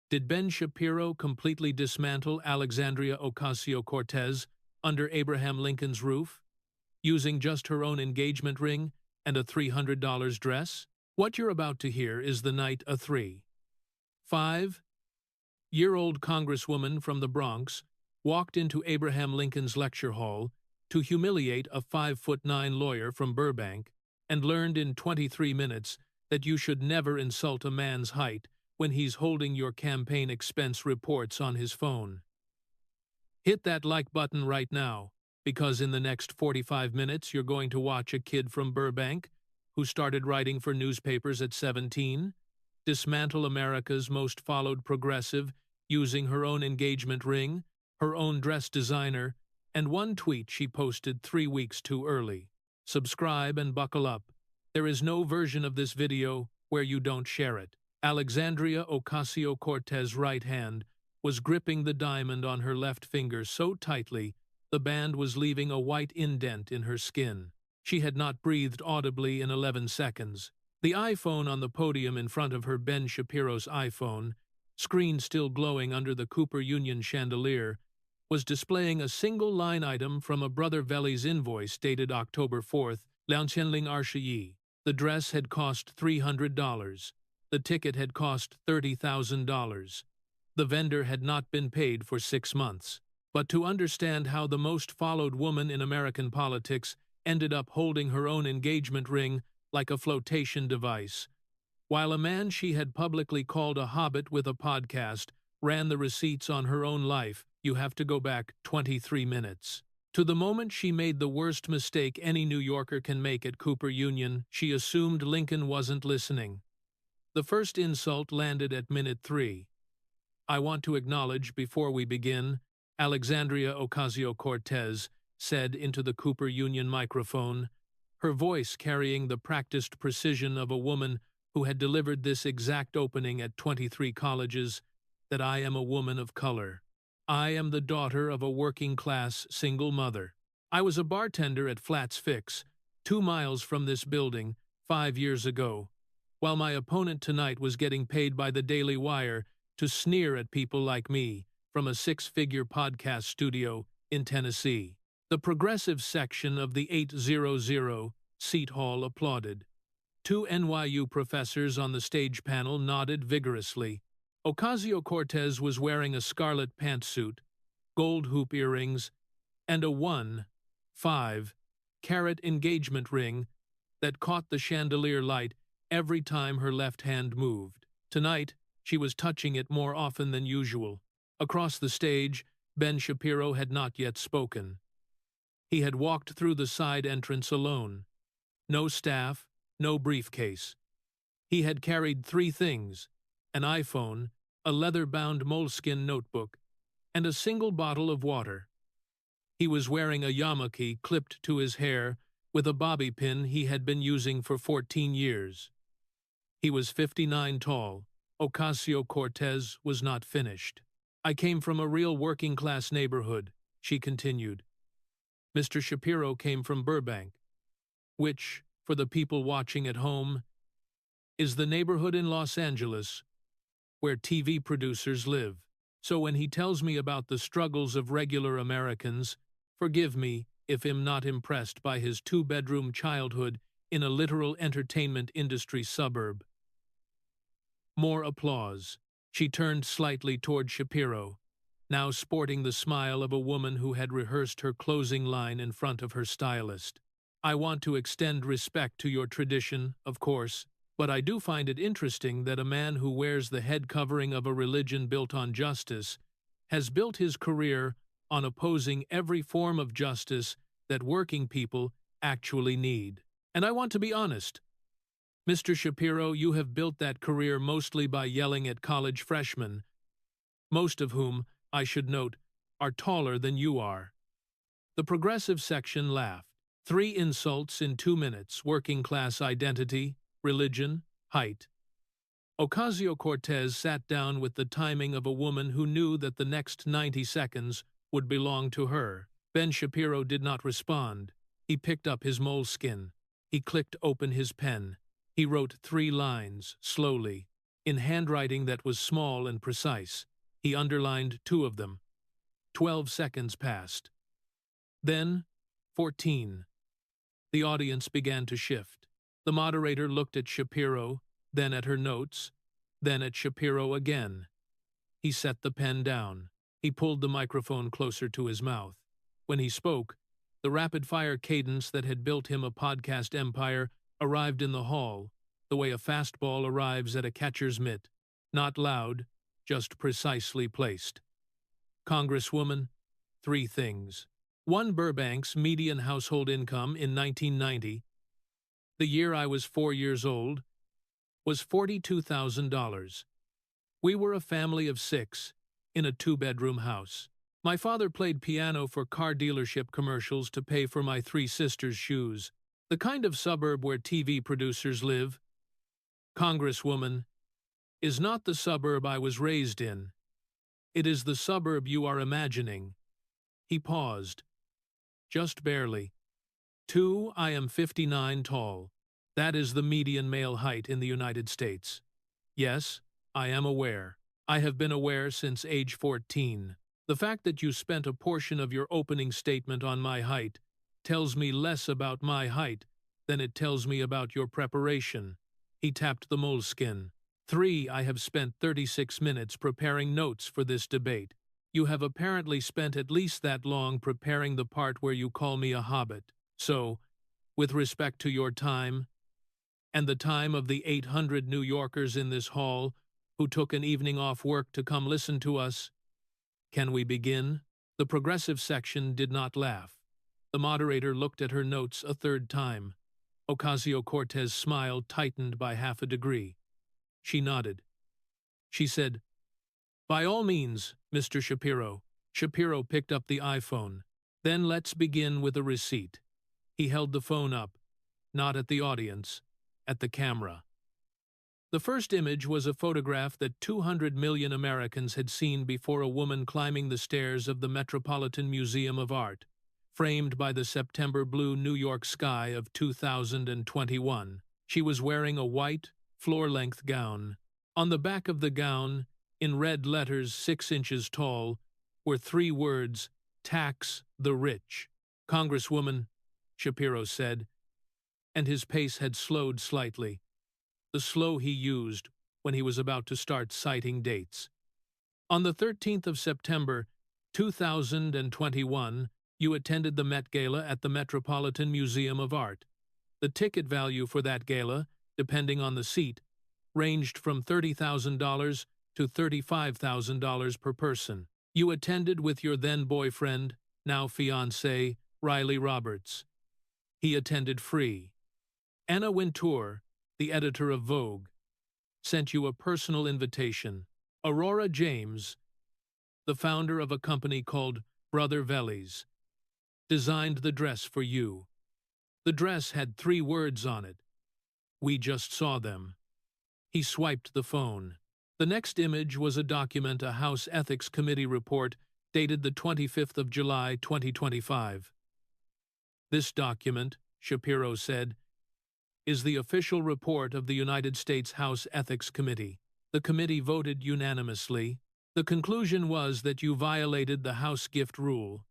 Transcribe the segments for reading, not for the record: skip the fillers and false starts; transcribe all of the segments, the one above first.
Did Ben Shapiro completely dismantle Alexandria Ocasio-Cortez under Abraham Lincoln's roof, using just her own engagement ring and a $300 dress? What you're about to hear is the night a 5-year-old congresswoman from the Bronx walked into Abraham Lincoln's lecture hall to humiliate a 5'9" lawyer from Burbank and learned in 23 minutes that you should never insult a man's height when he's holding your campaign expense reports on his phone. Hit that like button right now, because in the next 45 minutes you're going to watch a kid from Burbank who started writing for newspapers at 17, dismantle America's most followed progressive using her own engagement ring, her own dress designer, and one tweet she posted 3 weeks too early. Subscribe and buckle up. There is no version of this video where you don't share it. Alexandria Ocasio-Cortez's right hand was gripping the diamond on her left finger so tightly the band was leaving a white indent in her skin. She had not breathed audibly in 11 seconds. The iPhone on the podium in front of her, Ben Shapiro's iPhone, screen still glowing under the Cooper Union chandelier, was displaying a single line item from a Brother Veli's invoice dated October 4th, L'Ancien Archier. The dress had cost $300. The ticket had cost $30,000. The vendor had not been paid for 6 months. But to understand how the most followed woman in American politics ended up holding her own engagement ring like a flotation device, while a man she had publicly called a hobbit with a podcast ran the receipts on her own life, you have to go back 23 minutes. To the moment she made the worst mistake any New Yorker can make at Cooper Union, she assumed Lincoln wasn't listening. The first insult landed at minute 3. I want to acknowledge, before we begin, Alexandria Ocasio-Cortez said into the Cooper Union microphone, her voice carrying the practiced precision of a woman who had delivered this exact opening at 23 colleges, that I am a woman of color. I am the daughter of a working-class single mother. I was a bartender at Flat's Fix, 2 miles from this building, 5 years ago, while my opponent tonight was getting paid by the Daily Wire to sneer at people like me from a 6-figure podcast studio in Tennessee. The progressive section of the 800-seat hall applauded. 2 NYU professors on the stage panel nodded vigorously. Ocasio-Cortez was wearing a scarlet pantsuit, gold hoop earrings, and a 1.5-carat engagement ring that caught the chandelier light every time her left hand moved. Tonight, she was touching it more often than usual. Across the stage, Ben Shapiro had not yet spoken. He had walked through the side entrance alone. No staff, no briefcase. He had carried 3 things: an iPhone, a leather-bound moleskin notebook, and a single bottle of water. He was wearing a yarmulke clipped to his hair with a bobby pin he had been using for 14 years. He was 59 tall. Ocasio-Cortez was not finished. I came from a real working-class neighborhood, she continued. Mr. Shapiro came from Burbank, which, for the people watching at home, is the neighborhood in Los Angeles where TV producers live. So when he tells me about the struggles of regular Americans, forgive me if I'm not impressed by his 2-bedroom childhood in a literal entertainment industry suburb. More applause. She turned slightly toward Shapiro, now sporting the smile of a woman who had rehearsed her closing line in front of her stylist. I want to extend respect to your tradition, of course, but I do find it interesting that a man who wears the head covering of a religion built on justice has built his career on opposing every form of justice that working people actually need. And I want to be honest. Mr. Shapiro, you have built that career mostly by yelling at college freshmen, most of whom, I should note, are taller than you are. The progressive section laughed. 3 insults in 2 minutes: working-class identity, religion, height. Ocasio-Cortez sat down with the timing of a woman who knew that the next 90 seconds would belong to her. Ben Shapiro did not respond. He picked up his moleskin. He clicked open his pen. He wrote 3 lines, slowly, In handwriting that was small and precise, he underlined 2 of them. 12 seconds passed. Then, 14. The audience began to shift. The moderator looked at Shapiro, then at her notes, then at Shapiro again. He set the pen down. He pulled the microphone closer to his mouth. When he spoke, the rapid-fire cadence that had built him a podcast empire arrived in the hall, the way a fastball arrives at a catcher's mitt. Not loud, just precisely placed. Congresswoman, 3 things. 1. Burbank's median household income in 1990, the year I was 4 years old, was $42,000. We were a family of 6 in a 2-bedroom house. My father played piano for car dealership commercials to pay for my 3 sisters' shoes, the kind of suburb where TV producers live. Congresswoman, is not the suburb I was raised in. It is the suburb you are imagining. He paused. Just barely. 2. I am 59 tall. That is the median male height in the United States. Yes, I am aware. I have been aware since age 14. The fact that you spent a portion of your opening statement on my height tells me less about my height than it tells me about your preparation. He tapped the moleskin. 3. I have spent 36 minutes preparing notes for this debate. You have apparently spent at least that long preparing the part where you call me a hobbit. So, with respect to your time, and the time of the 800 New Yorkers in this hall who took an evening off work to come listen to us, can we begin? The progressive section did not laugh. The moderator looked at her notes a 3rd time. Ocasio-Cortez smile tightened by half a degree. She nodded. She said, "By all means, Mr. Shapiro." Shapiro picked up the iPhone. "Then let's begin with a receipt." He held the phone up, not at the audience, at the camera. The first image was a photograph that 200 million Americans had seen before a woman climbing the stairs of the Metropolitan Museum of Art, framed by the September blue New York sky of 2021. She was wearing a white, floor-length gown. On the back of the gown, in red letters 6 inches tall, were 3 words, "Tax the rich." "Congresswoman," Shapiro said, and his pace had slowed slightly, the slow he used when he was about to start citing dates. "On the 13th of September, 2021, you attended the Met Gala at the Metropolitan Museum of Art. The ticket value for that gala, depending on the seat, ranged from $30,000 to $35,000 per person. You attended with your then-boyfriend, now fiancé, Riley Roberts. He attended free. Anna Wintour, the editor of Vogue, sent you a personal invitation. Aurora James, the founder of a company called Brother Vellies, designed the dress for you. The dress had 3 words on it. We just saw them." He swiped the phone. The next image was a document, a House Ethics Committee report dated the 25th of July, 2025. "This document," Shapiro said, "is the official report of the United States House Ethics Committee. The committee voted unanimously. The conclusion was that you violated the House gift rule.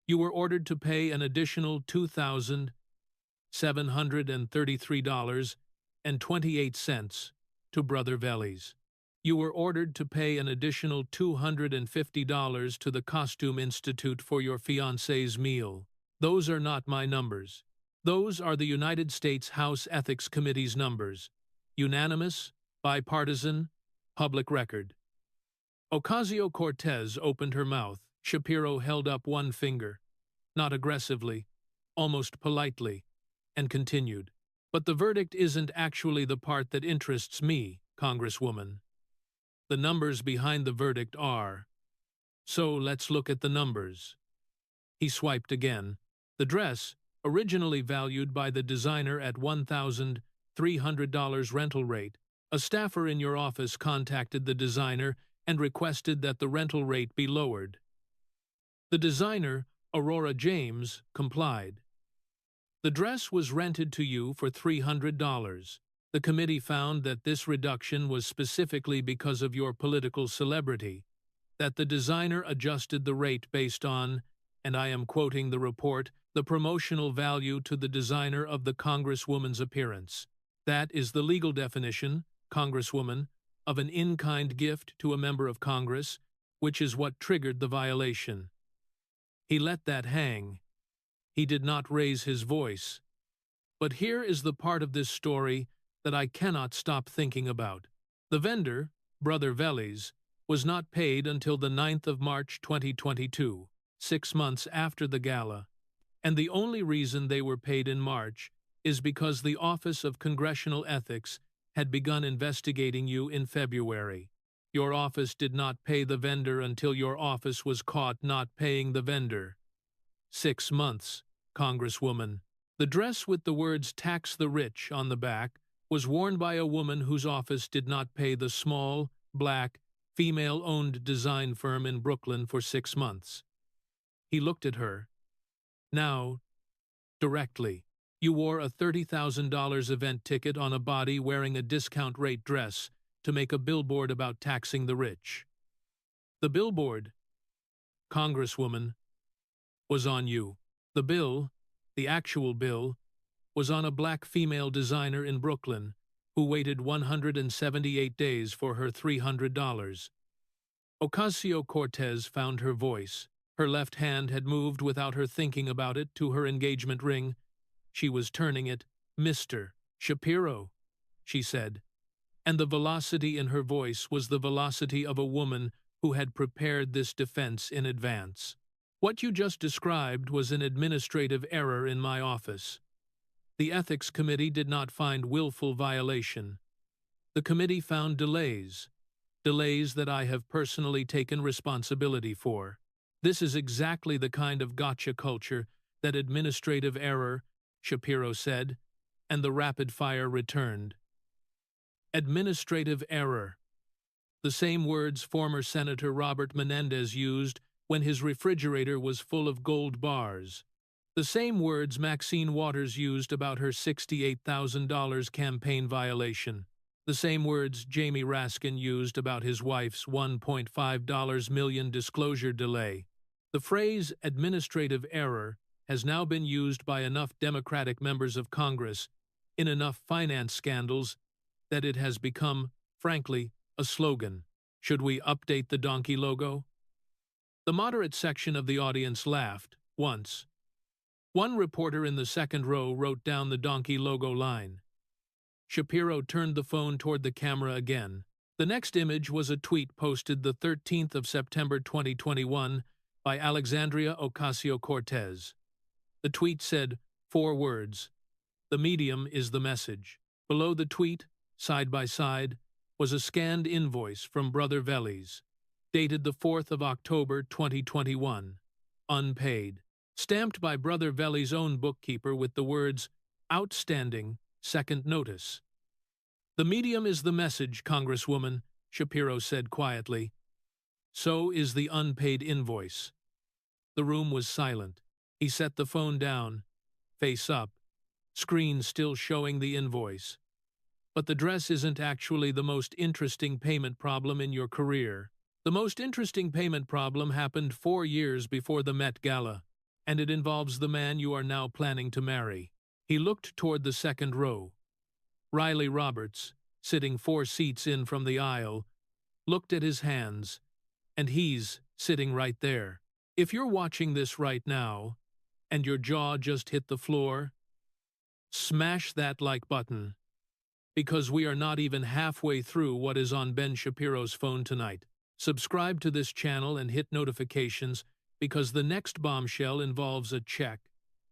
You were ordered to pay an additional $2,733.28 to Brother Vellies. You were ordered to pay an additional $250 to the Costume Institute for your fiancé's meal. Those are not my numbers. Those are the United States House Ethics Committee's numbers. Unanimous, bipartisan, public record." Ocasio-Cortez opened her mouth. Shapiro held up one finger, not aggressively, almost politely, and continued. "But the verdict isn't actually the part that interests me, Congresswoman. The numbers behind the verdict are. So let's look at the numbers." He swiped again. The dress, originally valued by the designer at $1,300 rental rate, a staffer in your office contacted the designer and requested that the rental rate be lowered. The designer, Aurora James, complied. The dress was rented to you for $300. The committee found that this reduction was specifically because of your political celebrity, that the designer adjusted the rate based on, and I am quoting the report, the promotional value to the designer of the Congresswoman's appearance. That is the legal definition, Congresswoman, of an in-kind gift to a member of Congress, which is what triggered the violation. He let that hang. He did not raise his voice. But here is the part of this story that I cannot stop thinking about. The vendor, Brother Vellies, was not paid until the 9th of March 2022, 6 months after the gala, and the only reason they were paid in March is because the Office of Congressional Ethics had begun investigating you in February. Your office did not pay the vendor until your office was caught not paying the vendor. 6 months, Congresswoman. The dress with the words "Tax the Rich" on the back was worn by a woman whose office did not pay the small, black, female-owned design firm in Brooklyn for 6 months. He looked at her. Now, directly. You wore a $30,000 event ticket on a body wearing a discount rate dress to make a billboard about taxing the rich. The billboard, Congresswoman, was on you. The bill, the actual bill, was on a black female designer in Brooklyn who waited 178 days for her $300. Ocasio-Cortez found her voice. Her left hand had moved without her thinking about it to her engagement ring. She was turning it. "Mr. Shapiro," she said, and the velocity in her voice was the velocity of a woman who had prepared this defense in advance. "What you just described was an administrative error in my office. The Ethics Committee did not find willful violation. The committee found delays that I have personally taken responsibility for. This is exactly the kind of gotcha culture that administrative error," Shapiro said, and the rapid fire returned. Administrative error. The same words former Senator Robert Menendez used when his refrigerator was full of gold bars. The same words Maxine Waters used about her $68,000 campaign violation. The same words Jamie Raskin used about his wife's $1.5 million disclosure delay. The phrase administrative error has now been used by enough Democratic members of Congress in enough finance scandals that it has become, frankly, a slogan. Should we update the donkey logo? The moderate section of the audience laughed, once. One reporter in the second row wrote down the donkey logo line. Shapiro turned the phone toward the camera again. The next image was a tweet posted the 13th of September 2021 by Alexandria Ocasio-Cortez. The tweet said 4 words. The medium is the message. Below the tweet, side by side, was a scanned invoice from Brother Vellies, dated the 4th of October 2021, unpaid, stamped by Brother Vellies' own bookkeeper with the words, "Outstanding, second notice." "The medium is the message, Congresswoman," Shapiro said quietly. "So is the unpaid invoice." The room was silent. He set the phone down, face up, screen still showing the invoice. "But the dress isn't actually the most interesting payment problem in your career. The most interesting payment problem happened 4 years before the Met Gala, and it involves the man you are now planning to marry." He looked toward the second row. Riley Roberts, sitting 4 seats in from the aisle, looked at his hands, and he's sitting right there. If you're watching this right now, and your jaw just hit the floor, smash that like button, because we are not even halfway through what is on Ben Shapiro's phone tonight. Subscribe to this channel and hit notifications, because the next bombshell involves a check,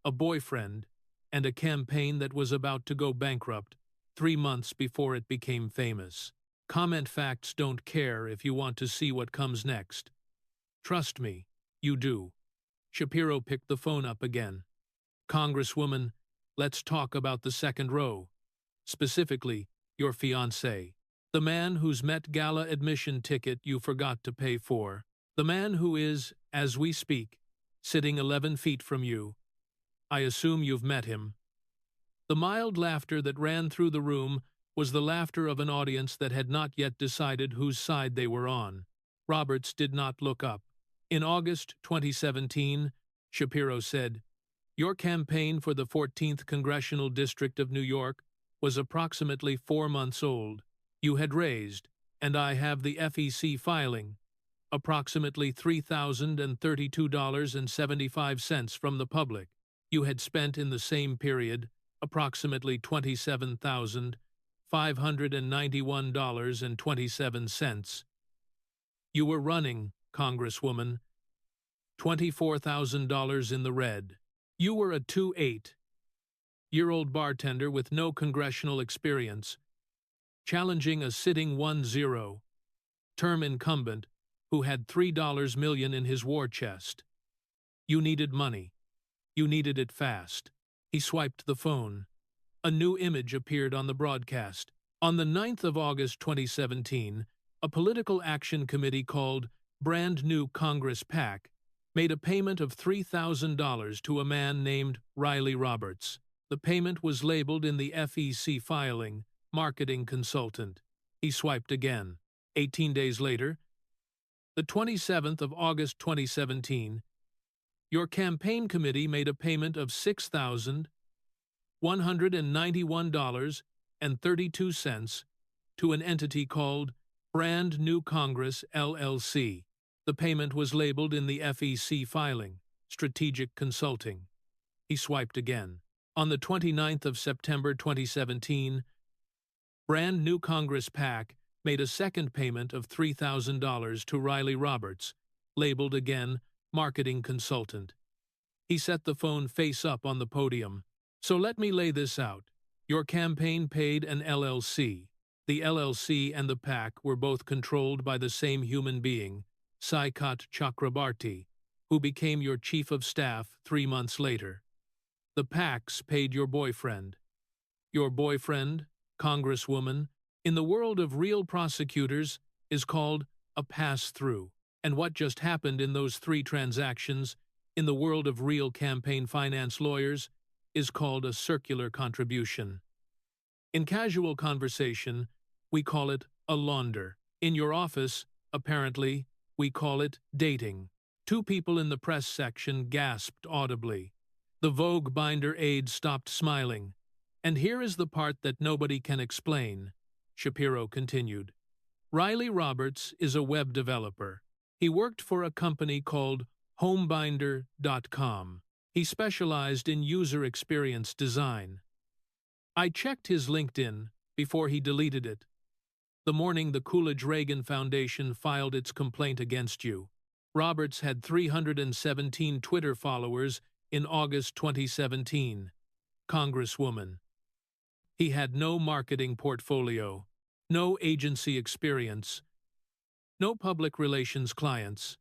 a boyfriend, and a campaign that was about to go bankrupt 3 months before it became famous. Comment facts don't care if you want to see what comes next. Trust me, you do. Shapiro picked the phone up again. "Congresswoman, let's talk about the second row. Specifically, your fiancé. The man whose Met Gala admission ticket you forgot to pay for. The man who is, as we speak, sitting 11 feet from you. I assume you've met him." The mild laughter that ran through the room was the laughter of an audience that had not yet decided whose side they were on. Roberts did not look up. In August 2017, Shapiro said, "Your campaign for the 14th Congressional District of New York was approximately 4 months old. You had raised, and I have the FEC filing, approximately $3,032.75 from the public. You had spent in the same period approximately $27,591.27. You were running, Congresswoman, $24,000 in the red. You were a 28-year-old bartender with no congressional experience, challenging a sitting 1-0-term incumbent who had $3 million in his war chest. You needed money. You needed it fast." He swiped the phone. A new image appeared on the broadcast. On the 9th of August 2017, a political action committee called Brand New Congress PAC made a payment of $3,000 to a man named Riley Roberts. The payment was labeled in the FEC filing, marketing consultant. He swiped again. 18 days later, the 27th of August 2017, your campaign committee made a payment of $6,191.32 to an entity called Brand New Congress, LLC. The payment was labeled in the FEC filing, Strategic Consulting. He swiped again. On the 29th of September 2017, Brand New Congress PAC made a second payment of $3,000 to Riley Roberts, labeled again Marketing Consultant. He set the phone face up on the podium. "So let me lay this out. Your campaign paid an LLC. The LLC and the PAC were both controlled by the same human being, Saikat Chakrabarti, who became your chief of staff 3 months later. The PACs paid your boyfriend. Your boyfriend, Congresswoman, in the world of real prosecutors, is called a pass-through. And what just happened in those 3 transactions, in the world of real campaign finance lawyers, is called a circular contribution. In casual conversation, we call it a launder. In your office, apparently, we call it dating." 2 people in the press section gasped audibly. The Vogue binder aide stopped smiling. "And here is the part that nobody can explain," Shapiro continued. "Riley Roberts is a web developer. He worked for a company called Homebinder.com. He specialized in user experience design. I checked his LinkedIn before he deleted it. The morning the Coolidge-Reagan Foundation filed its complaint against you. Roberts had 317 Twitter followers in August 2017. Congresswoman. He had no marketing portfolio, no agency experience, no public relations clients.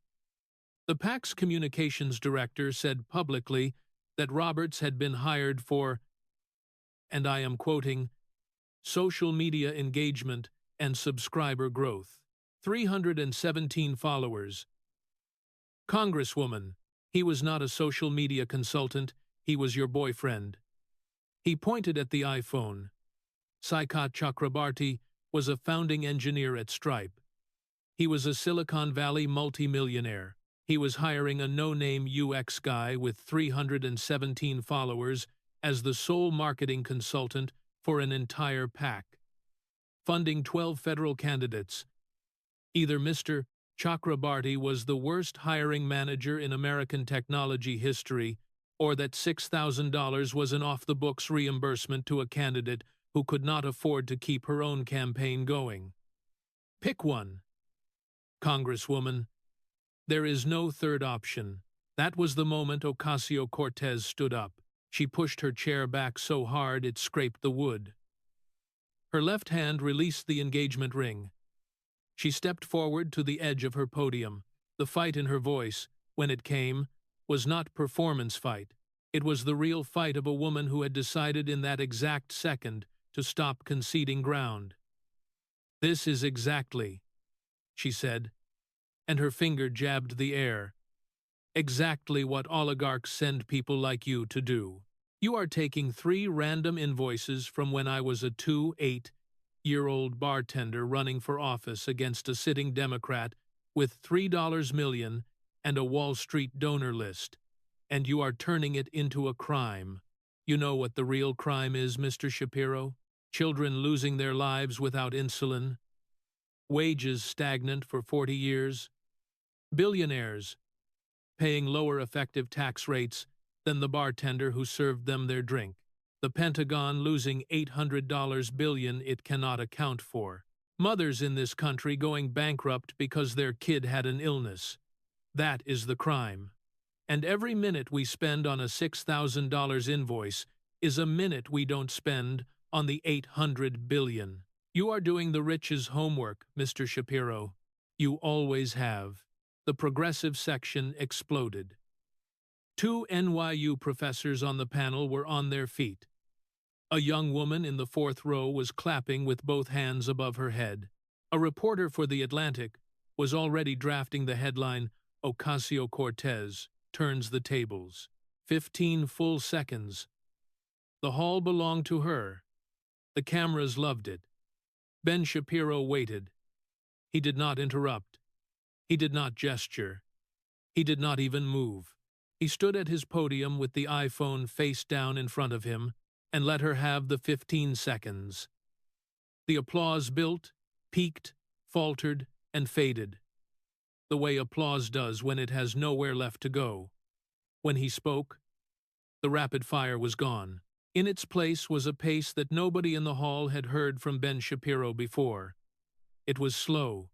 The PAC's communications director said publicly that Roberts had been hired for, and I am quoting, social media engagement and subscriber growth. 317 followers. Congresswoman, he was not a social media consultant, he was your boyfriend. He pointed at the iPhone. Saikat Chakrabarti was a founding engineer at Stripe. He was a Silicon Valley multimillionaire. He was hiring a no-name UX guy with 317 followers as the sole marketing consultant for an entire PAC, funding 12 federal candidates. Either Mr. Chakrabarti was the worst hiring manager in American technology history, or that $6,000 was an off-the-books reimbursement to a candidate who could not afford to keep her own campaign going. Pick one. Congresswoman, there is no third option. That was the moment Ocasio-Cortez stood up. She pushed her chair back so hard it scraped the wood. Her left hand released the engagement ring. She stepped forward to the edge of her podium. The fight in her voice, when it came, was not performance fight. It was the real fight of a woman who had decided in that exact second to stop conceding ground. This is exactly, she said, and her finger jabbed the air, exactly what oligarchs send people like you to do. You are taking 3 random invoices from when I was a 2-8 year-old bartender running for office against a sitting Democrat with $3 million and a Wall Street donor list, and you are turning it into a crime. You know what the real crime is, Mr. Shapiro? Children losing their lives without insulin, wages stagnant for 40 years, billionaires paying lower effective tax rates than the bartender who served them their drink, the Pentagon losing $800 billion it cannot account for, mothers in this country going bankrupt because their kid had an illness. That is the crime. And every minute we spend on a $6,000 invoice is a minute we don't spend on the $800 billion. You are doing the rich's homework, Mr. Shapiro. You always have. The progressive section exploded. 2 NYU professors on the panel were on their feet. A young woman in the 4th row was clapping with both hands above her head. A reporter for The Atlantic was already drafting the headline, "Ocasio-Cortez turns the tables." 15 full seconds. The hall belonged to her. The cameras loved it. Ben Shapiro waited. He did not interrupt. He did not gesture. He did not even move. He stood at his podium with the iPhone face down in front of him and let her have the 15 seconds. The applause built, peaked, faltered, and faded, the way applause does when it has nowhere left to go. When he spoke, the rapid fire was gone. In its place was a pace that nobody in the hall had heard from Ben Shapiro before. It was slow.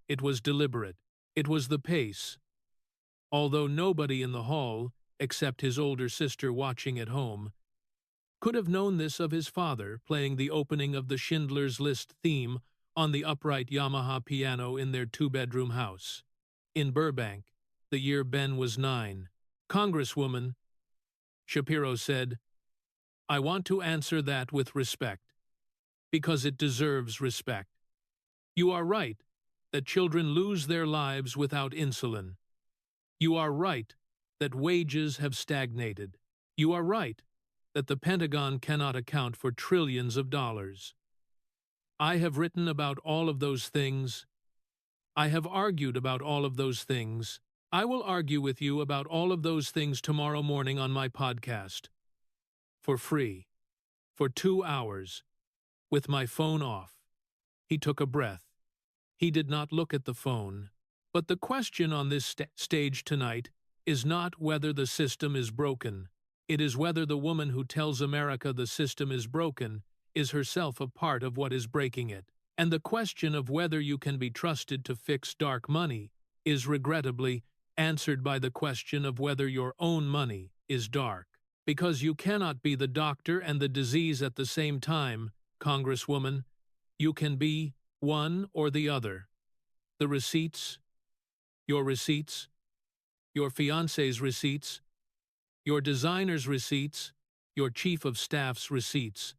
It was deliberate. It was the pace. Although nobody in the hall, except his older sister watching at home, could have known this of his father playing the opening of the Schindler's List theme on the upright Yamaha piano in their 2-bedroom house in Burbank, the year Ben was 9. "Congresswoman," Shapiro said, "I want to answer that with respect, because it deserves respect. You are right that children lose their lives without insulin. You are right that wages have stagnated. You are right that the Pentagon cannot account for trillions of dollars. I have written about all of those things. I have argued about all of those things. I will argue with you about all of those things tomorrow morning on my podcast. For free. For 2 hours. With my phone off." He took a breath. He did not look at the phone. But the question on this stage tonight is not whether the system is broken. It is whether the woman who tells America the system is broken is herself a part of what is breaking it. And the question of whether you can be trusted to fix dark money is regrettably answered by the question of whether your own money is dark. Because you cannot be the doctor and the disease at the same time, Congresswoman. You can be one or the other. The receipts, your fiancé's receipts, your designer's receipts, your chief of staff's receipts.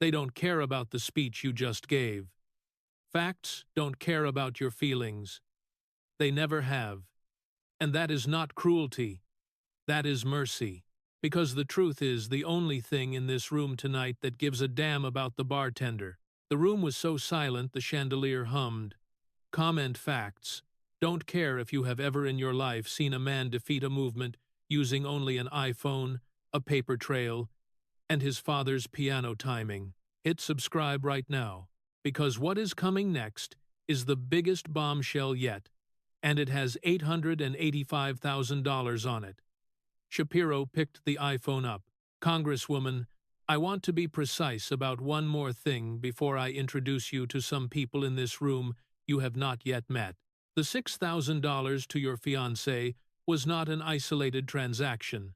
They don't care about the speech you just gave. Facts don't care about your feelings. They never have. And that is not cruelty. That is mercy. Because the truth is the only thing in this room tonight that gives a damn about the bartender. The room was so silent the chandelier hummed. Comment facts. Don't care if you have ever in your life seen a man defeat a movement using only an iPhone, a paper trail, and his father's piano timing. Hit subscribe right now, because what is coming next is the biggest bombshell yet, and it has $885,000 on it. Shapiro picked the iPhone up. "Congresswoman, I want to be precise about one more thing before I introduce you to some people in this room you have not yet met. The $6,000 to your fiancé was not an isolated transaction.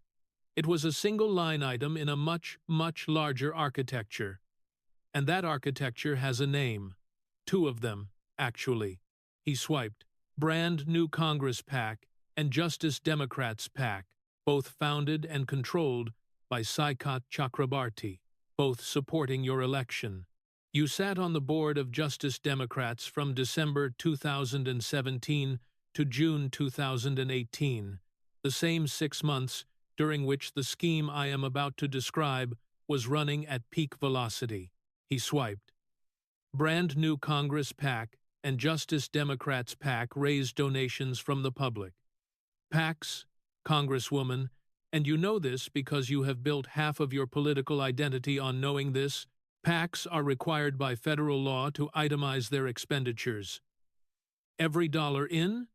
It was a single line item in a much, much larger architecture. And that architecture has a name. 2 of them, actually." He swiped. "Brand New Congress PAC and Justice Democrats PAC, both founded and controlled by Saikat Chakrabarti, both supporting your election. You sat on the board of Justice Democrats from December 2017 to June 2018, the same 6 months during which the scheme I am about to describe was running at peak velocity." He swiped. Brand New Congress PAC and Justice Democrats PAC raised donations from the public. PACs, Congresswoman, and you know this because you have built half of your political identity on knowing this, PACs are required by federal law to itemize their expenditures. Every dollar in,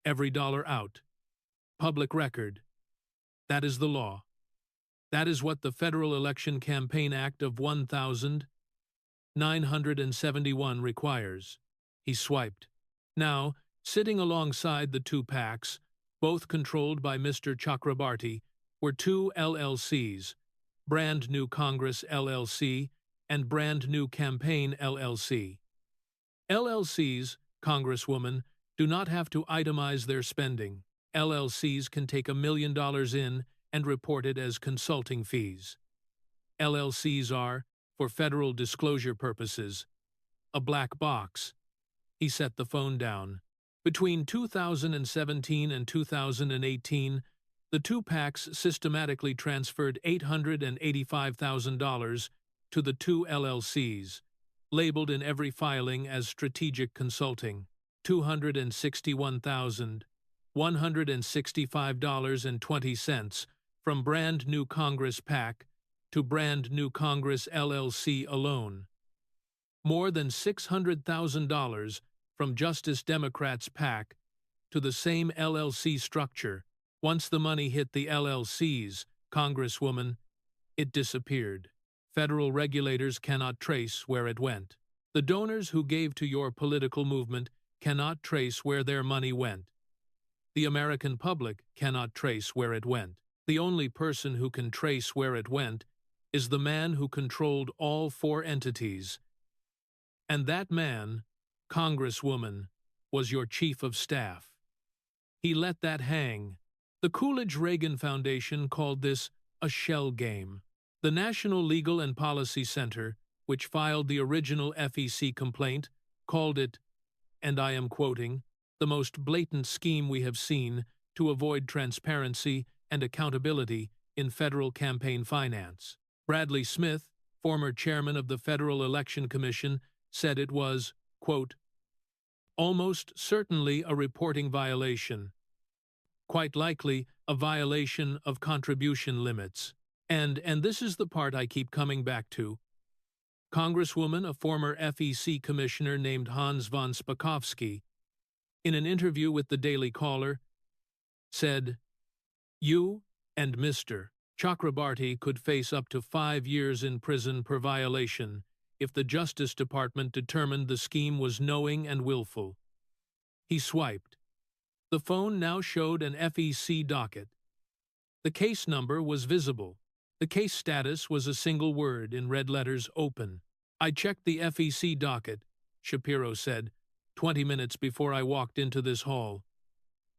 every dollar out. Public record. That is the law. That is what the Federal Election Campaign Act of 1971 requires. He swiped. Now, sitting alongside the two PACs, both controlled by Mr. Chakrabarty, were two LLCs, Brand New Congress LLC and Brand New Campaign LLC. LLCs, Congresswoman, do not have to itemize their spending. LLCs can take $1 million in and report it as consulting fees. LLCs are, for federal disclosure purposes, a black box. He set the phone down. Between 2017 and 2018, the two PACs systematically transferred $885,000 to the two LLCs, labeled in every filing as strategic consulting, $261,165.20 from Brand New Congress PAC to Brand New Congress LLC alone. More than $600,000 from Justice Democrats PAC to the same LLC structure. Once the money hit the LLCs, Congresswoman, it disappeared. Federal regulators cannot trace where it went. The donors who gave to your political movement cannot trace where their money went. The American public cannot trace where it went. The only person who can trace where it went is the man who controlled all four entities. And that man, Congresswoman, was your chief of staff. He let that hang. The Coolidge-Reagan Foundation called this a shell game. The National Legal and Policy Center, which filed the original FEC complaint, called it, and I am quoting, the most blatant scheme we have seen to avoid transparency and accountability in federal campaign finance. Bradley Smith, former chairman of the Federal Election Commission, said it was, quote, almost certainly a reporting violation, quite likely a violation of contribution limits. And this is the part I keep coming back to. Congresswoman, a former FEC commissioner named Hans von Spakovsky, in an interview with the Daily Caller, said, you and Mr. Chakrabarty could face up to 5 years in prison per violation if the Justice Department determined the scheme was knowing and willful. He swiped. The phone now showed an FEC docket. The case number was visible. The case status was a single word in red letters, open. I checked the FEC docket, Shapiro said, 20 minutes before I walked into this hall.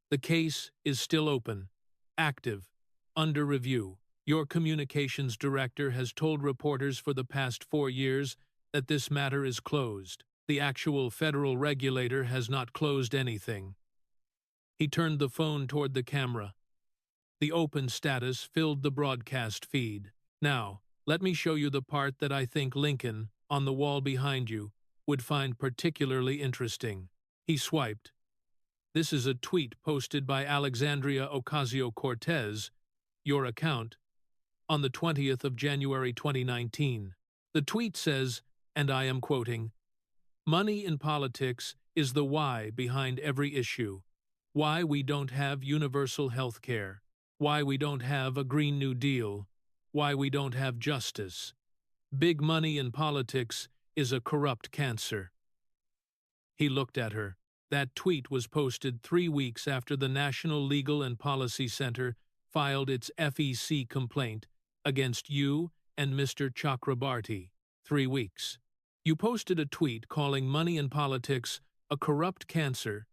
The case is still open, active, under review. Your communications director has told reporters for the past 4 years that this matter is closed. The actual federal regulator has not closed anything. He turned the phone toward the camera. The open status filled the broadcast feed. Now, let me show you the part that I think Lincoln, on the wall behind you, would find particularly interesting. He swiped. This is a tweet posted by Alexandria Ocasio-Cortez, your account, on the 20th of January 2019. The tweet says, and I am quoting, money in politics is the why behind every issue. Why we don't have universal health care. Why we don't have a Green New Deal. Why we don't have justice. Big money in politics is a corrupt cancer. He looked at her. That tweet was posted 3 weeks after the National Legal and Policy Center filed its FEC complaint against you and Mr. Chakrabarty. 3 weeks. You posted a tweet calling money in politics a corrupt cancer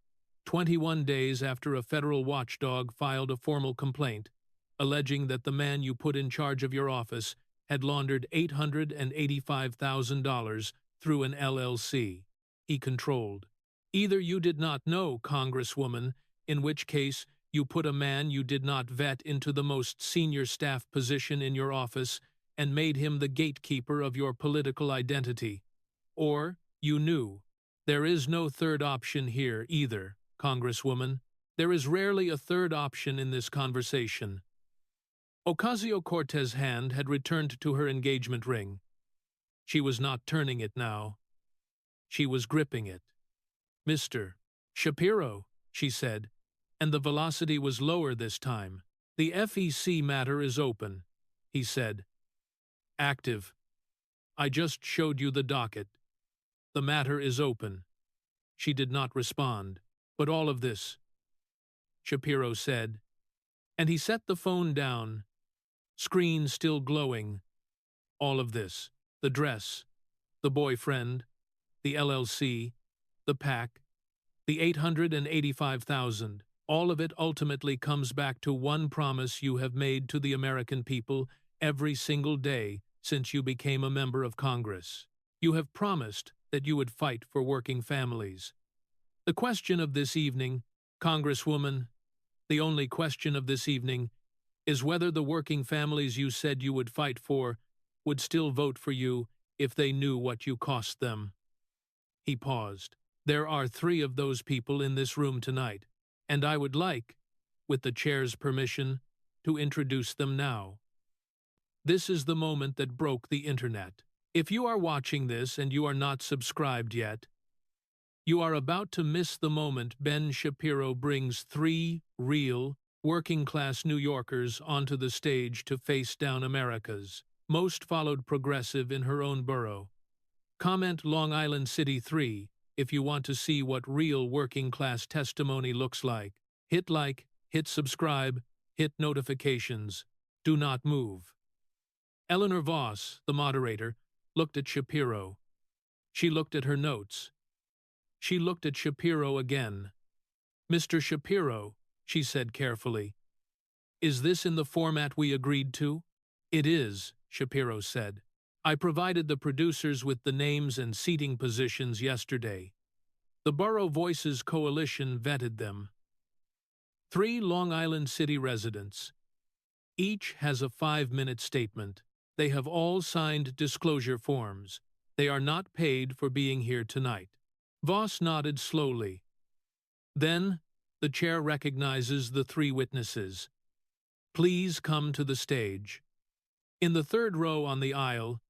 21 days after a federal watchdog filed a formal complaint, alleging that the man you put in charge of your office had laundered $885,000 through an LLC he controlled. Either you did not know, Congresswoman, in which case you put a man you did not vet into the most senior staff position in your office and made him the gatekeeper of your political identity, or You knew. There is no third option here either, Congresswoman. There is rarely a third option in this conversation. Ocasio-Cortez's hand had returned to her engagement ring. She was not turning it now. She was gripping it. Mr. Shapiro, she said, and the velocity was lower this time. The FEC matter is open, he said. Active. I just showed you the docket. The matter is open. She did not respond. But all of this, Shapiro said, and he set the phone down, screen still glowing. All of this, the dress, the boyfriend, the LLC, the PAC, the $885,000, all of it ultimately comes back to one promise you have made to the American people every single day since you became a member of Congress. You have promised that you would fight for working families. The question of this evening, Congresswoman, the only question of this evening, is whether the working families you said you would fight for would still vote for you if they knew what you cost them. He paused. There are 3 of those people in this room tonight, and I would like, with the chair's permission, to introduce them now. This is the moment that broke the internet. If you are watching this and you are not subscribed yet, you are about to miss the moment Ben Shapiro brings 3 real, working-class New Yorkers onto the stage to face down America's most followed progressive in her own borough. Comment Long Island City 3 if you want to see what real working-class testimony looks like. Hit like, hit subscribe, hit notifications. Do not move. Eleanor Voss, the moderator, looked at Shapiro. She looked at her notes. She looked at Shapiro again. Mr. Shapiro, she said carefully, is this in the format we agreed to? It is, Shapiro said. I provided the producers with the names and seating positions yesterday. The Borough Voices Coalition vetted them. 3 Long Island City residents. Each has a 5-minute statement. They have all signed disclosure forms. They are not paid for being here tonight. Voss nodded slowly. Then, the chair recognizes the 3 witnesses. Please come to the stage. In the 3rd row on the aisle,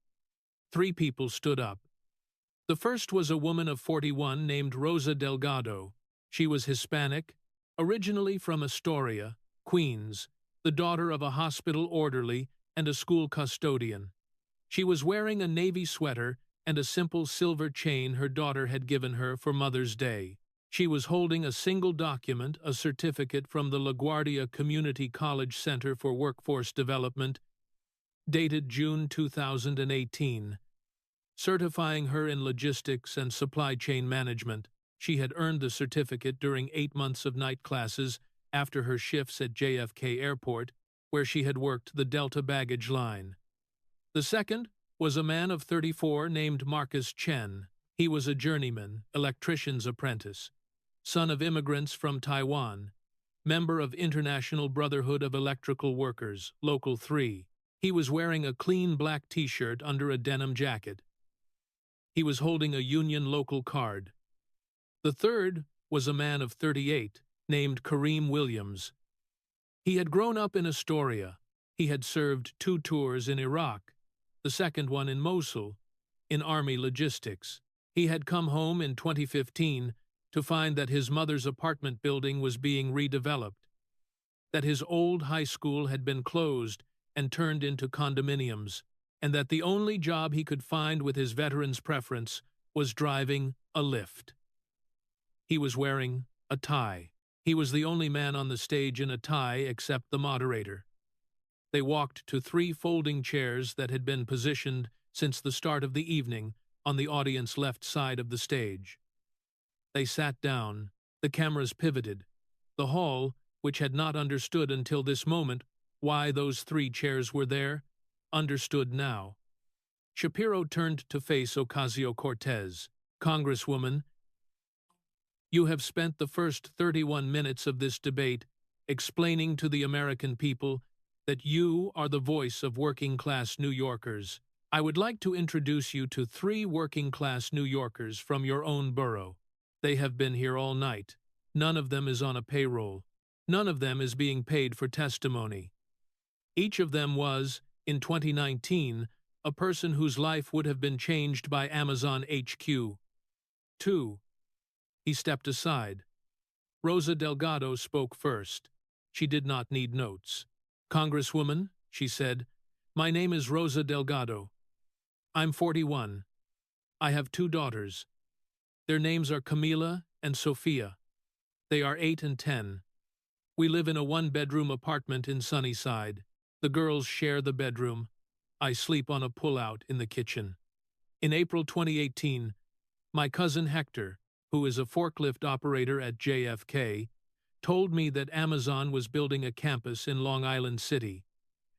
3 people stood up. The first was a woman of 41 named Rosa Delgado. She was Hispanic, originally from Astoria, Queens, the daughter of a hospital orderly and a school custodian. She was wearing a navy sweater and a simple silver chain her daughter had given her for Mother's Day. She was holding a single document, a certificate from the LaGuardia Community College Center for Workforce Development, dated June 2018, certifying her in logistics and supply chain management. She had earned the certificate during 8 months of night classes after her shifts at JFK Airport, where she had worked the Delta baggage line. The second was a man of 34 named Marcus Chen. He was a journeyman, electrician's apprentice, son of immigrants from Taiwan, member of International Brotherhood of Electrical Workers, Local 3. He was wearing a clean black t-shirt under a denim jacket. He was holding a union local card. The third was a man of 38 named Kareem Williams. He had grown up in Astoria. He had served 2 tours in Iraq, the second one in Mosul, in Army logistics. He had come home in 2015 to find that his mother's apartment building was being redeveloped, that his old high school had been closed and turned into condominiums, and that the only job he could find with his veteran's preference was driving a Lyft. He was wearing a tie. He was the only man on the stage in a tie except the moderator. They walked to 3 folding chairs that had been positioned since the start of the evening on the audience left side of the stage. They sat down. The cameras pivoted. The hall, which had not understood until this moment why those 3 chairs were there, understood now. Shapiro turned to face Ocasio-Cortez. Congresswoman, you have spent the first 31 minutes of this debate explaining to the American people that you are the voice of working-class New Yorkers. I would like to introduce you to 3 working-class New Yorkers from your own borough. They have been here all night. None of them is on a payroll. None of them is being paid for testimony. Each of them was, in 2019, a person whose life would have been changed by Amazon HQ. 2. He stepped aside. Rosa Delgado spoke first. She did not need notes. "Congresswoman," she said, "my name is Rosa Delgado. I'm 41. I have 2 daughters. Their names are Camila and Sophia. They are 8 and 10. We live in a 1-bedroom apartment in Sunnyside. The girls share the bedroom. I sleep on a pull-out in the kitchen. In April 2018, my cousin Hector, who is a forklift operator at JFK, told me that Amazon was building a campus in Long Island City,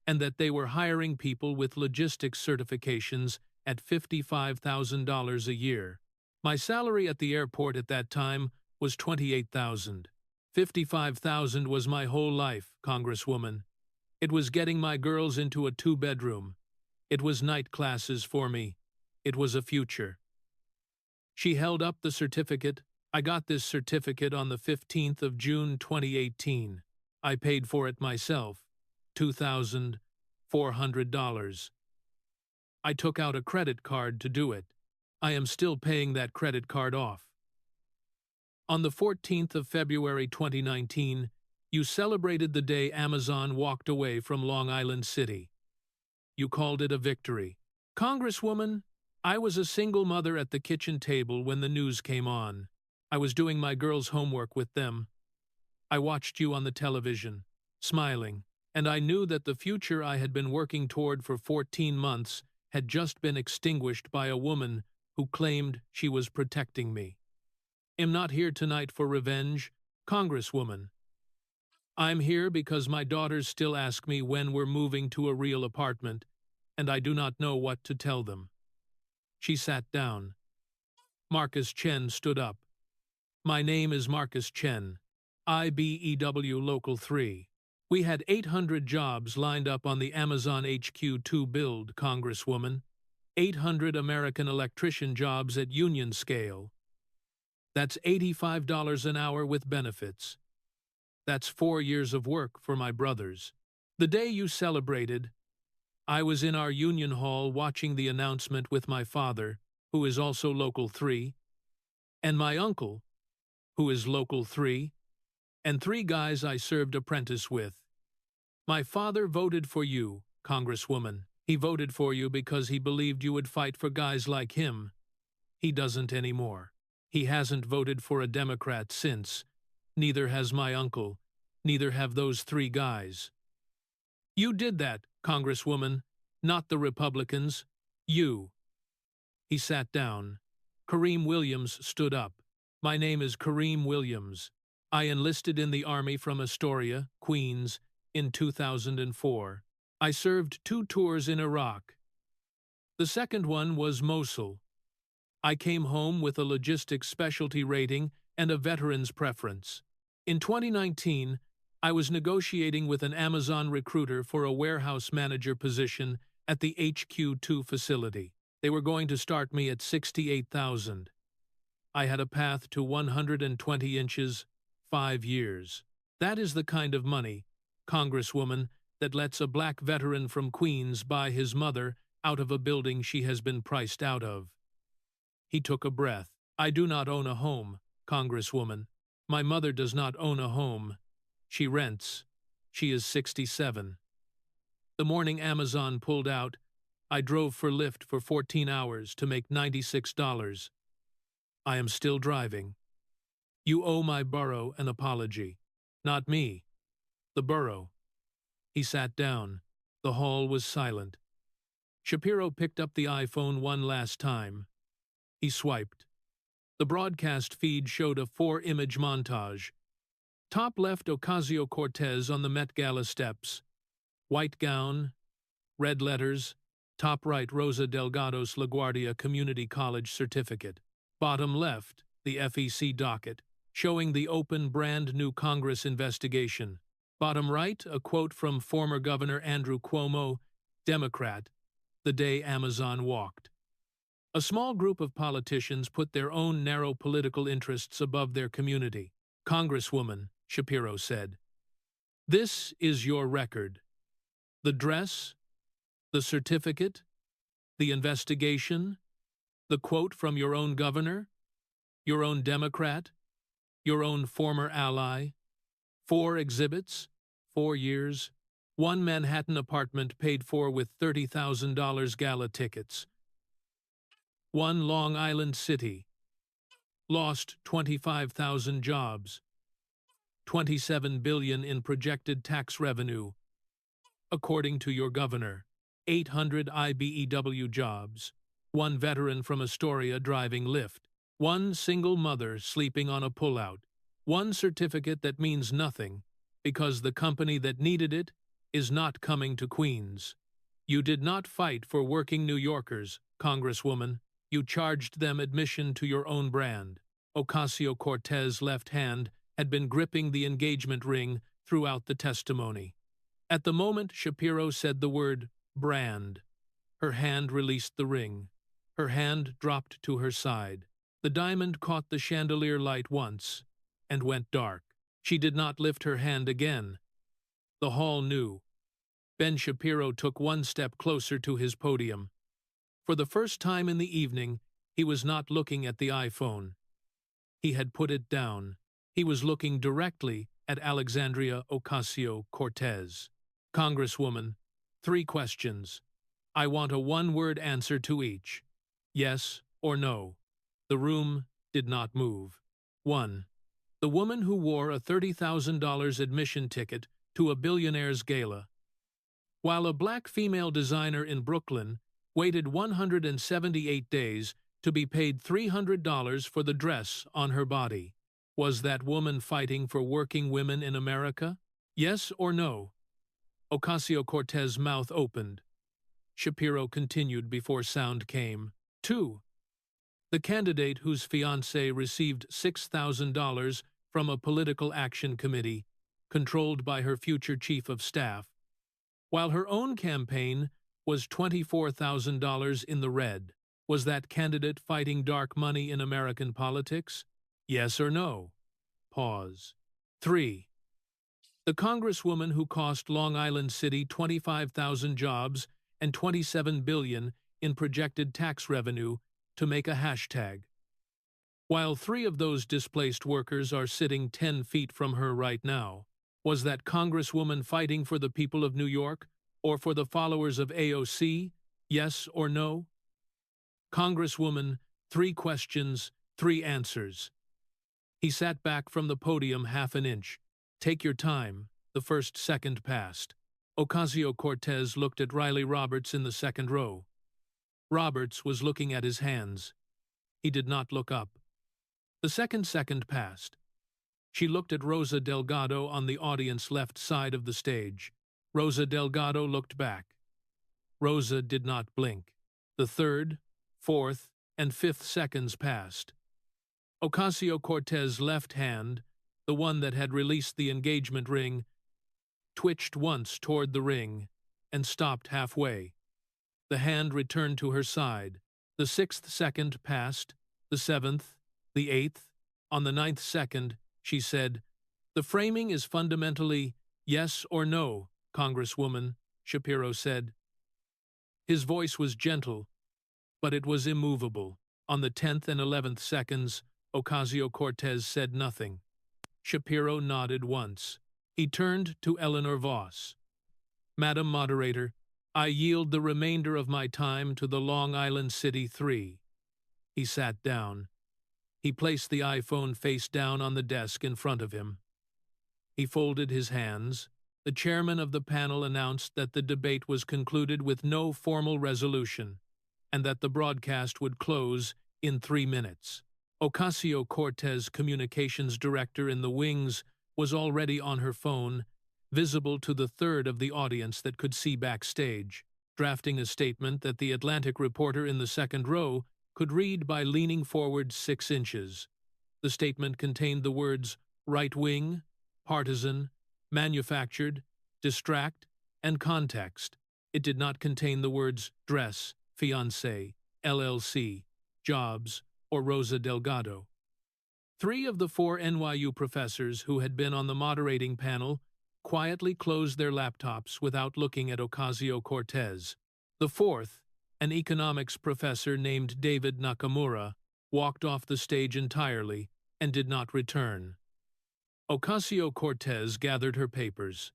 and that they were hiring people with logistics certifications at $55,000 a year. My salary at the airport at that time was $28,000. $55,000 was my whole life, Congresswoman. It was getting my girls into a 2-bedroom. It was night classes for me. It was a future." She held up the certificate. "I got this certificate on the 15th of June 2018. I paid for it myself, $2,400. I took out a credit card to do it. I am still paying that credit card off." On the 14th of February 2019, you celebrated the day Amazon walked away from Long Island City. You called it a victory. Congresswoman, I was a single mother at the kitchen table when the news came on. I was doing my girls' homework with them. I watched you on the television, smiling, and I knew that the future I had been working toward for 14 months had just been extinguished by a woman who claimed she was protecting me. I'm not here tonight for revenge, Congresswoman. I'm here because my daughters still ask me when we're moving to a real apartment, and I do not know what to tell them. She sat down. Marcus Chen stood up. My name is Marcus Chen, IBEW Local 3. We had 800 jobs lined up on the Amazon HQ2 build, Congresswoman. 800 American electrician jobs at union scale. That's $85 an hour with benefits. That's 4 years of work for my brothers. The day you celebrated, I was in our union hall watching the announcement with my father, who is also Local 3, and my uncle, who is Local 3, and 3 guys I served apprentice with. My father voted for you, Congresswoman. He voted for you because he believed you would fight for guys like him. He doesn't anymore. He hasn't voted for a Democrat since. Neither has my uncle. Neither have those 3 guys. You did that, Congresswoman, not the Republicans. You. He sat down. Kareem Williams stood up. My name is Kareem Williams. I enlisted in the Army from Astoria, Queens, in 2004. I served 2 tours in Iraq. The second one was Mosul. I came home with a logistics specialty rating and a veteran's preference. In 2019, I was negotiating with an Amazon recruiter for a warehouse manager position at the HQ2 facility. They were going to start me at $68,000. I had a path to 120 inches, 5 years. That is the kind of money, Congresswoman, that lets a black veteran from Queens buy his mother out of a building she has been priced out of. He took a breath. I do not own a home, Congresswoman. My mother does not own a home. She rents. She is 67. The morning Amazon pulled out, I drove for Lyft for 14 hours to make $96. I am still driving. You owe my borough an apology. Not me. The borough. He sat down. The hall was silent. Shapiro picked up the iPhone one last time. He swiped. The broadcast feed showed a 4-image montage. Top left, Ocasio-Cortez on the Met Gala steps. White gown, red letters. Top right, Rosa Delgado's LaGuardia Community College certificate. Bottom left, the FEC docket, showing the open brand new Congress investigation. Bottom right, a quote from former Governor Andrew Cuomo, Democrat, the day Amazon walked. A small group of politicians put their own narrow political interests above their community. Congresswoman, Shapiro said, "This is your record. The dress, the certificate, the investigation, the quote from your own governor, your own Democrat, your own former ally, 4 exhibits, 4 years, 1 Manhattan apartment paid for with $30,000 gala tickets, 1 Long Island City, lost 25,000 jobs, $27 billion in projected tax revenue, according to your governor, 800 IBEW jobs, 1 veteran from Astoria driving Lyft, 1 single mother sleeping on a pullout, 1 certificate that means nothing because the company that needed it is not coming to Queens. You did not fight for working New Yorkers, Congresswoman. You charged them admission to your own brand." Ocasio-Cortez's left hand had been gripping the engagement ring throughout the testimony. At the moment Shapiro said the word brand, her hand released the ring. Her hand dropped to her side. The diamond caught the chandelier light once and went dark. She did not lift her hand again. The hall knew. Ben Shapiro took 1 step closer to his podium. For the first time in the evening, he was not looking at the iPhone. He had put it down. He was looking directly at Alexandria Ocasio-Cortez. "Congresswoman, 3 questions. I want a 1-word answer to each. Yes or no." The room did not move. 1. The woman who wore a $30,000 admission ticket to a billionaire's gala, while a black female designer in Brooklyn waited 178 days to be paid $300 for the dress on her body. Was that woman fighting for working women in America? Yes or no? Ocasio-Cortez's mouth opened. Shapiro continued before sound came. 2. The candidate whose fiancé received $6,000 from a political action committee, controlled by her future chief of staff, while her own campaign was $24,000 in the red. Was that candidate fighting dark money in American politics? Yes or no? Pause. 3. The congresswoman who cost Long Island City 25,000 jobs and $27 billion in projected tax revenue to make a hashtag. While 3 of those displaced workers are sitting 10 feet from her right now, was that congresswoman fighting for the people of New York or for the followers of AOC? Yes or no? Congresswoman, 3 questions, 3 answers. He sat back from the podium half an inch. Take your time. The first second passed. Ocasio-Cortez looked at Riley Roberts in the second row. Roberts was looking at his hands. He did not look up. The second passed. She looked at Rosa Delgado on the audience left side of the stage. Rosa Delgado looked back. Rosa did not blink. The 3rd, 4th, and 5th seconds passed. Ocasio-Cortez's left hand, the one that had released the engagement ring, twitched once toward the ring and stopped halfway. The hand returned to her side. The 6th second passed, the 7th, the 8th. On the 9th second, she said, "The framing is fundamentally yes or no, Congresswoman," Shapiro said. His voice was gentle, but it was immovable. On the 10th and 11th seconds, Ocasio-Cortez said nothing. Shapiro nodded once. He turned to Eleanor Voss. "Madam Moderator, I yield the remainder of my time to the Long Island City 3. He sat down. He placed the iPhone face down on the desk in front of him. He folded his hands. The chairman of the panel announced that the debate was concluded with no formal resolution, and that the broadcast would close in 3 minutes. Ocasio-Cortez, communications director in the wings, was already on her phone, visible to the 1/3 of the audience that could see backstage, drafting a statement that the Atlantic reporter in the second row could read by leaning forward 6 inches. The statement contained the words right-wing, partisan, manufactured, distract, and context. It did not contain the words dress, fiancé, LLC, jobs, or Rosa Delgado. 3 of the 4 NYU professors who had been on the moderating panel quietly closed their laptops without looking at Ocasio-Cortez. The 4th, an economics professor named David Nakamura, walked off the stage entirely and did not return. Ocasio-Cortez gathered her papers.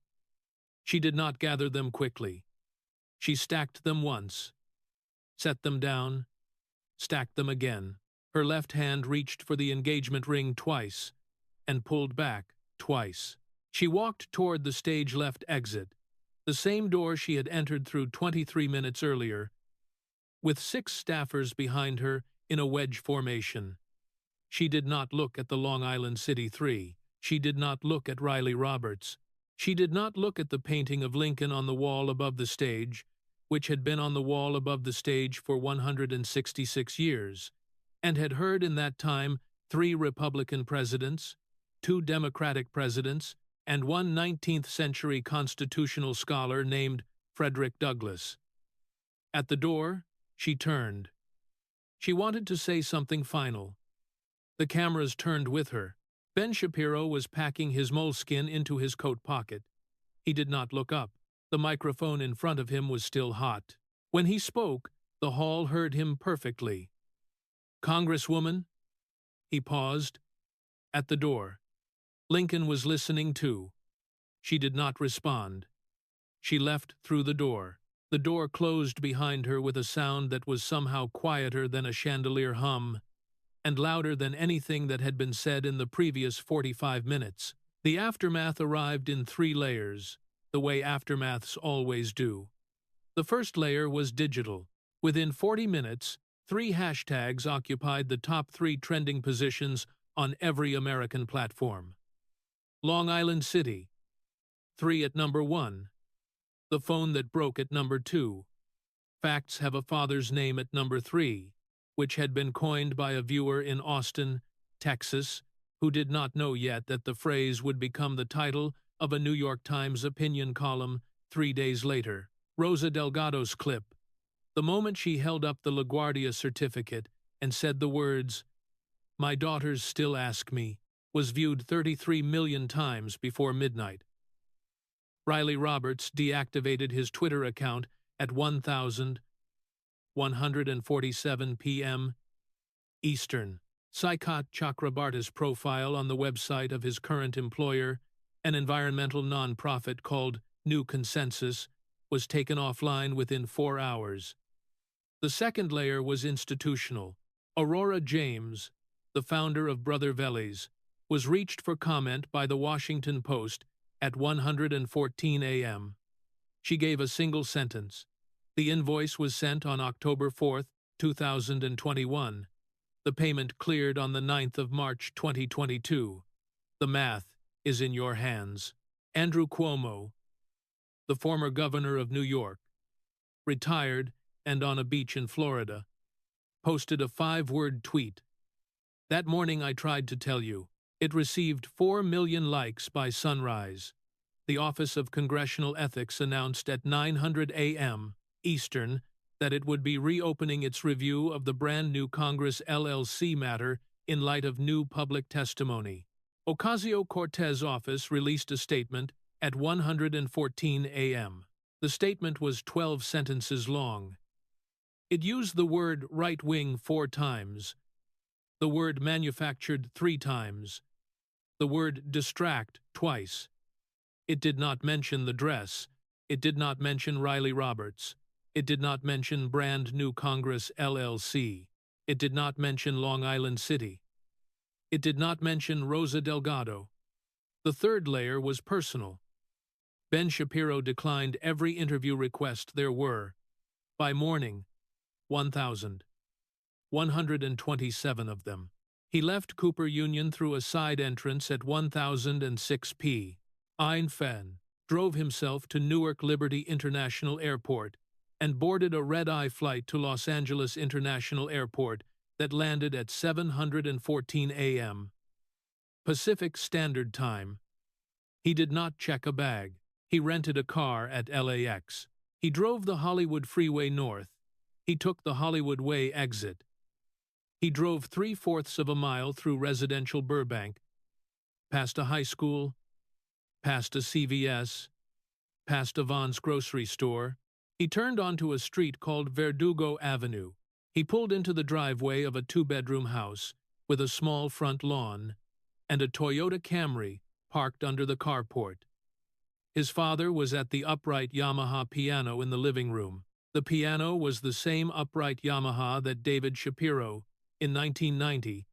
She did not gather them quickly. She stacked them once, set them down, stacked them again. Her left hand reached for the engagement ring twice and pulled back twice. She walked toward the stage left exit, the same door she had entered through 23 minutes earlier, with 6 staffers behind her in a wedge formation. She did not look at the Long Island City 3. She did not look at Riley Roberts. She did not look at the painting of Lincoln on the wall above the stage, which had been on the wall above the stage for 166 years, and had heard in that time 3 Republican presidents, 2 Democratic presidents, and 1 19th-century constitutional scholar named Frederick Douglass. At the door, she turned. She wanted to say something final. The cameras turned with her. Ben Shapiro was packing his moleskin into his coat pocket. He did not look up. The microphone in front of him was still hot. When he spoke, the hall heard him perfectly. "Congresswoman?" He paused. At the door. Lincoln was listening too. She did not respond. She left through the door. The door closed behind her with a sound that was somehow quieter than a chandelier hum, and louder than anything that had been said in the previous 45 minutes. The aftermath arrived in 3 layers, the way aftermaths always do. The first layer was digital. Within 40 minutes, 3 hashtags occupied the top 3 trending positions on every American platform. Long Island City, 3 at number 1. The phone that broke at number 2. Facts have a father's name at number 3, which had been coined by a viewer in Austin, Texas, who did not know yet that the phrase would become the title of a New York Times opinion column 3 days later. Rosa Delgado's clip, the moment she held up the LaGuardia certificate and said the words, "My daughters still ask me," was viewed 33 million times before midnight. Riley Roberts deactivated his Twitter account at 1,147 p.m. Eastern. Saikat Chakrabarty's profile on the website of his current employer, an environmental nonprofit called New Consensus, was taken offline within 4 hours. The second layer was institutional. Aurora James, the founder of Brother Vellies, was reached for comment by the Washington Post at 1:14 a.m. She gave a single sentence. The invoice was sent on October 4, 2021. The payment cleared on the 9th of March 2022. The math is in your hands. Andrew Cuomo, the former governor of New York, retired and on a beach in Florida, posted a 5-word tweet. "That morning I tried to tell you." It received 4 million likes by sunrise. The Office of Congressional Ethics announced at 9:00 a.m. Eastern that it would be reopening its review of the brand new Congress LLC matter in light of new public testimony. Ocasio-Cortez office released a statement at 1:14 a.m. The statement was 12 sentences long. It used the word right-wing 4 times, the word manufactured 3 times, the word distract twice. It did not mention the dress. It did not mention Riley Roberts. It did not mention brand new Congress LLC. It did not mention Long Island City. It did not mention Rosa Delgado. The third layer was personal. Ben Shapiro declined every interview request there were. By morning, 1,127 of them. He left Cooper Union through a side entrance at 1006 p. Ein, drove himself to Newark Liberty International Airport, and boarded a red-eye flight to Los Angeles International Airport that landed at 7:14 a.m. Pacific Standard Time. He did not check a bag. He rented a car at LAX. He drove the Hollywood freeway north. He took the Hollywood Way exit. He drove 3/4 of a mile through residential Burbank, past a high school, past a CVS, past a Vaughn's grocery store. He turned onto a street called Verdugo Avenue. He pulled into the driveway of a 2-bedroom house with a small front lawn and a Toyota Camry parked under the carport. His father was at the upright Yamaha piano in the living room. The piano was the same upright Yamaha that David Shapiro, in 1990,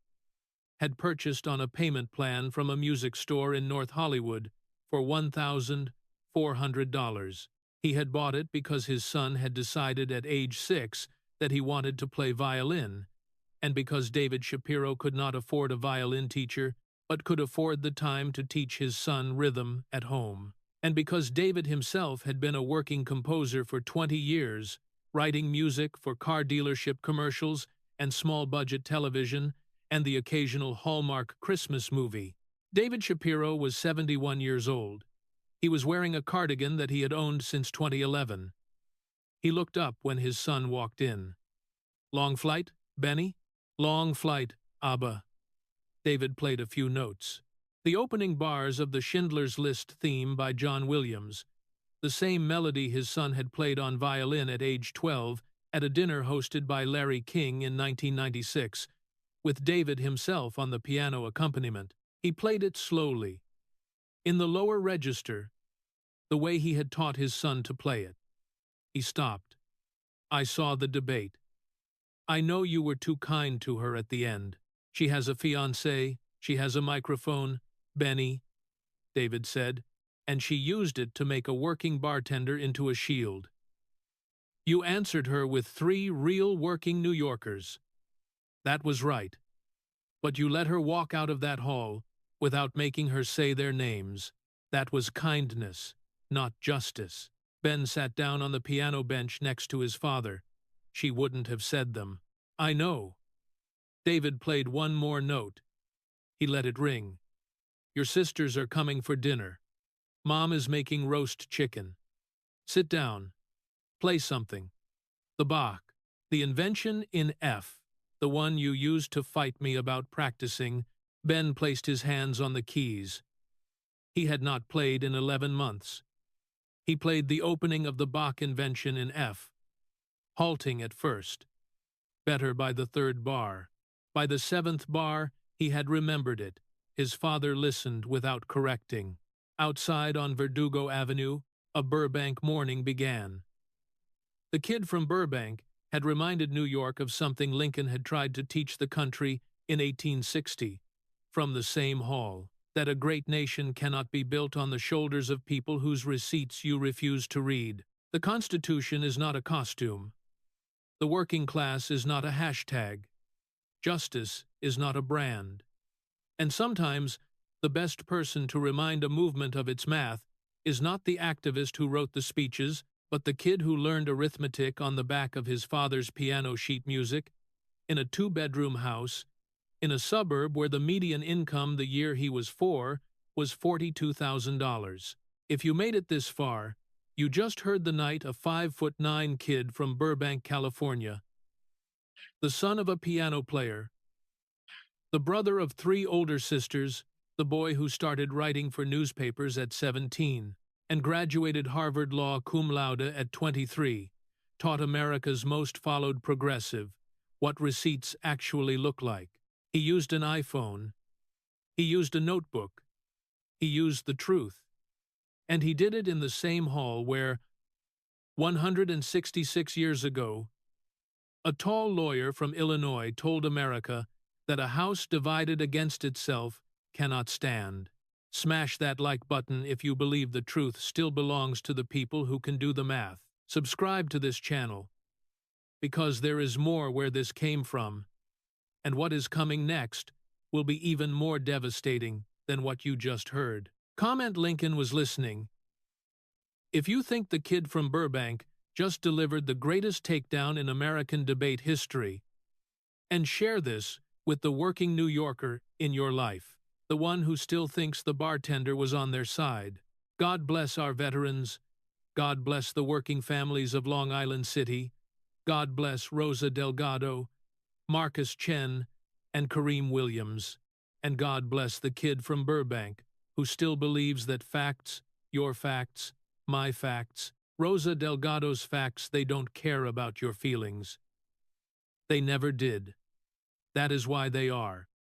had purchased on a payment plan from a music store in North Hollywood for $1,400. He had bought it because his son had decided at age 6 that he wanted to play violin, and because David Shapiro could not afford a violin teacher but could afford the time to teach his son rhythm at home, and because David himself had been a working composer for 20 years, writing music for car dealership commercials and small-budget television and the occasional Hallmark Christmas movie. David Shapiro was 71 years old. He was wearing a cardigan that he had owned since 2011. He looked up when his son walked in. "Long flight, Benny?" "Long flight, Abba." David played a few notes. The opening bars of the Schindler's List theme by John Williams, the same melody his son had played on violin at age 12 at a dinner hosted by Larry King in 1996, with David himself on the piano accompaniment. He played it slowly, in the lower register, the way he had taught his son to play it. He stopped. "I saw the debate. I know you were too kind to her at the end. She has a fiancé, she has a microphone, Benny," David said, "and she used it to make a working bartender into a shield. You answered her with 3 real working New Yorkers. That was right. But you let her walk out of that hall without making her say their names. That was kindness, not justice." Ben sat down on the piano bench next to his father. "She wouldn't have said them." "I know." David played one more note. He let it ring. "Your sisters are coming for dinner. Mom is making roast chicken. Sit down. Play something. The Bach, the invention in F, the one you used to fight me about practicing." Ben placed his hands on the keys. He had not played in 11 months. He played the opening of the Bach invention in F, halting at first. Better by the 3rd bar. By the 7th bar, he had remembered it. His father listened without correcting. Outside on Verdugo Avenue, a Burbank morning began. The kid from Burbank had reminded New York of something Lincoln had tried to teach the country in 1860, from the same hall, that a great nation cannot be built on the shoulders of people whose receipts you refuse to read. The Constitution is not a costume. The working class is not a hashtag. Justice is not a brand. And sometimes, the best person to remind a movement of its math is not the activist who wrote the speeches, but the kid who learned arithmetic on the back of his father's piano sheet music, in a 2-bedroom house, in a suburb where the median income the year he was 4 was $42,000. If you made it this far, you just heard the night a 5'9" kid from Burbank, California, the son of a piano player, the brother of 3 older sisters, the boy who started writing for newspapers at 17, and graduated Harvard Law cum laude at 23, taught America's most followed progressive what receipts actually look like. He used an iPhone. He used a notebook. He used the truth. And he did it in the same hall where, 166 years ago, a tall lawyer from Illinois told America that a house divided against itself cannot stand. Smash that like button if you believe the truth still belongs to the people who can do the math. Subscribe to this channel, because there is more where this came from, and what is coming next will be even more devastating than what you just heard. Comment Lincoln was listening. If you think the kid from Burbank just delivered the greatest takedown in American debate history, and share this with the working New Yorker in your life, the one who still thinks the bartender was on their side. God bless our veterans, God bless the working families of Long Island City. God bless Rosa Delgado, Marcus Chen, and Kareem Williams. And God bless the kid from Burbank, who still believes that facts, your facts, my facts, Rosa Delgado's facts, they don't care about your feelings. They never did. That is why they are